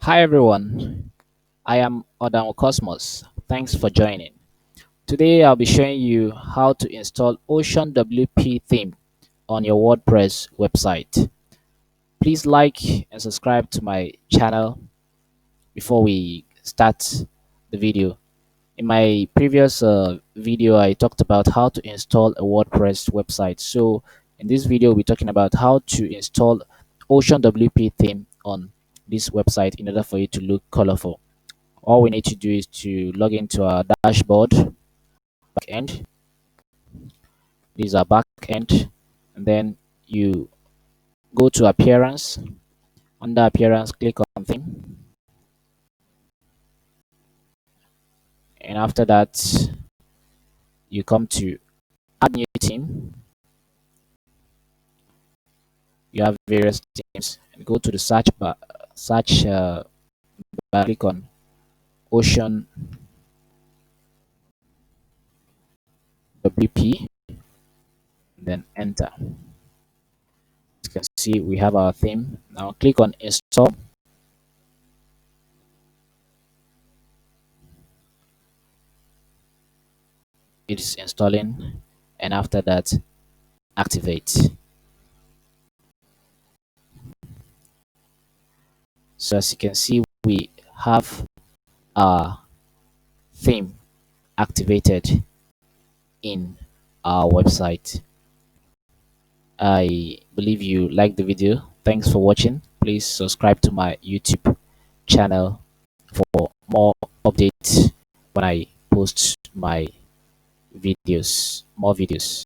Hi everyone, I am Odamo Cosmos. Thanks for joining. Today I'll be showing you how to install Oceanwp theme on your WordPress website. Please like and subscribe to my channel before we start the video. In my previous video, I talked about how to install a WordPress website. So in this video, we're talking about how to install Oceanwp theme on this website in order for it to look colorful. All we need to do is to log into our dashboard back end. This is our back end, and then you go to appearance. Under appearance, click on theme, and after that, you come to add new theme. You have various themes, and go to the search bar, click on Ocean WP, then enter. As you can see, we have our theme. Now click on install. It is installing, and after that, activate. So as you can see, we have our theme activated in our website. I believe you liked the video. Thanks for watching. Please subscribe to my YouTube channel for more updates when I post my videos, more videos.